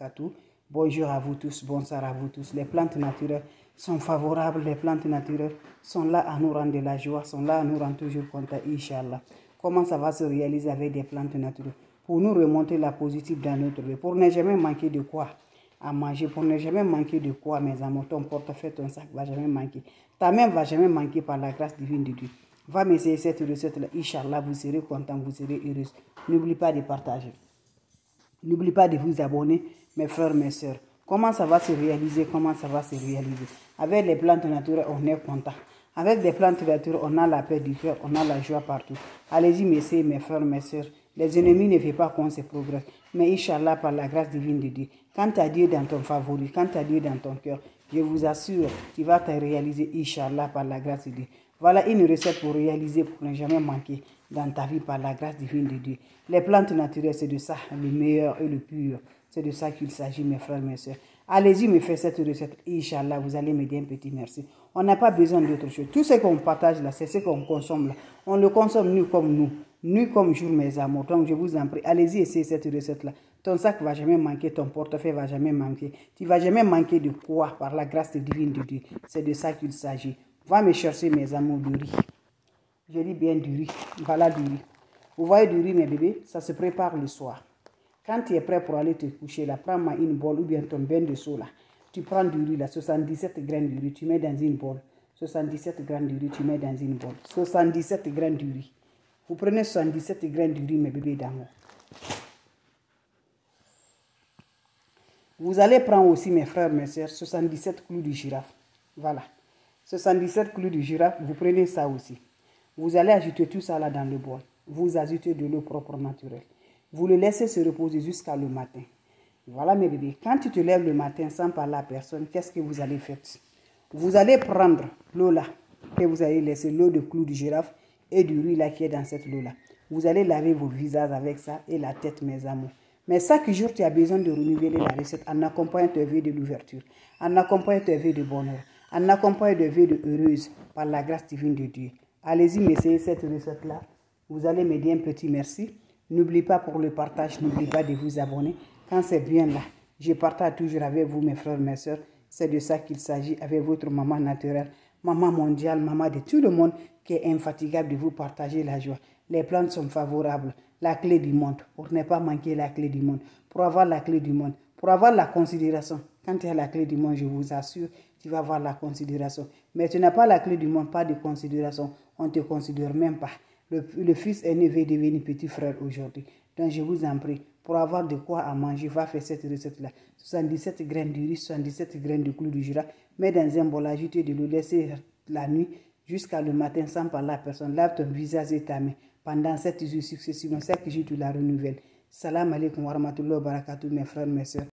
barakatuh. Bonjour à vous tous, bonsoir à vous tous. Les plantes naturelles sont favorables, les plantes naturelles sont là à nous rendre de la joie, sont là à nous rendre toujours contents, Inch'Allah. Comment ça va se réaliser avec des plantes naturelles? Pour nous remonter la positive dans notre vie, pour ne jamais manquer de quoi à manger, pour ne jamais manquer de quoi, mes amours, ton portefeuille, ton sac va jamais manquer. Ta main va jamais manquer par la grâce divine de Dieu. Va m'essayer cette recette-là, Inch'Allah, vous serez content, vous serez heureuse. N'oublie pas de partager. N'oublie pas de vous abonner, mes frères, mes soeurs. Comment ça va se réaliser? Comment ça va se réaliser? Avec les plantes naturelles, on est content. Avec des plantes naturelles, on a la paix du cœur, on a la joie partout. Allez-y, messieurs, mes frères, mes soeurs. Les ennemis ne veulent pas qu'on se progresse. Mais Inch'Allah, par la grâce divine de Dieu, quand tu as Dieu dans ton favori, quand tu as Dieu dans ton cœur, je vous assure, tu vas te réaliser, Inch'Allah, par la grâce de Dieu. Voilà une recette pour réaliser, pour ne jamais manquer dans ta vie par la grâce divine de Dieu. Les plantes naturelles, c'est de ça, le meilleur et le pur. C'est de ça qu'il s'agit, mes frères, mes soeurs. Allez-y, me faire cette recette. Inch'Allah, vous allez me dire un petit merci. On n'a pas besoin d'autre chose. Tout ce qu'on partage là, c'est ce qu'on consomme là. On le consomme nu comme nous. Nu comme jour, mes amours. Donc, je vous en prie, allez-y, essayez cette recette-là. Ton sac ne va jamais manquer, ton portefeuille ne va jamais manquer. Tu ne vas jamais manquer de quoi par la grâce divine de Dieu. C'est de ça qu'il s'agit. Va me chercher, mes amours, du riz. Je dis bien du riz. Voilà du riz. Vous voyez du riz, mes bébés, ça se prépare le soir. Quand tu es prêt pour aller te coucher, là, prends-moi une bol ou bien ton bain de seau, là. Tu prends du riz, là, 77 graines de riz, tu mets dans une bol. 77 graines de riz, tu mets dans une bol. 77 graines de riz. Vous prenez 77 graines de riz, mes bébés d'amour. Vous allez prendre aussi, mes frères, mes soeurs, 77 clous de girafe. Voilà. 77 clous de girafe, vous prenez ça aussi. Vous allez ajouter tout ça là dans le bol. Vous ajoutez de l'eau propre naturelle. Vous le laissez se reposer jusqu'à le matin. Voilà mes bébés. Quand tu te lèves le matin sans parler à personne, qu'est-ce que vous allez faire? Vous allez prendre l'eau là, que vous allez laisser, l'eau de clous de girafe et du riz là qui est dans cette eau là. Vous allez laver vos visages avec ça et la tête, mes amours. Mais chaque jour, tu as besoin de renouveler la recette en accompagnant tes vœux de l'ouverture, en accompagnant tes vœux de bonheur, en accompagnant tes vœux de heureuse par la grâce divine de Dieu. Allez-y, m'essayez cette recette-là. Vous allez me dire un petit merci. N'oubliez pas pour le partage, n'oubliez pas de vous abonner. Quand c'est bien là, je partage toujours avec vous, mes frères, mes soeurs. C'est de ça qu'il s'agit avec votre maman naturelle, maman mondiale, maman de tout le monde qui est infatigable de vous partager la joie. Les plantes sont favorables. La clé du monde, pour ne pas manquer la clé du monde, pour avoir la clé du monde, pour avoir la considération. Quand tu as la clé du monde, je vous assure, tu vas avoir la considération. Mais tu n'as pas la clé du monde, pas de considération. On ne te considère même pas. Le fils aîné veut devenir petit frère aujourd'hui. Donc je vous en prie, pour avoir de quoi à manger, va faire cette recette-là. 77 graines de riz, 77 graines de clous de girafe. Mets dans un bol, ajoutez de l'eau, laissez la nuit jusqu'à le matin sans parler à personne. Lave ton visage et ta main. Pendant 7 jours successivement, chaque jour tu la renouvelles. Salam alaikum wa rahmatullahi wa barakatuh, mes frères, mes soeurs.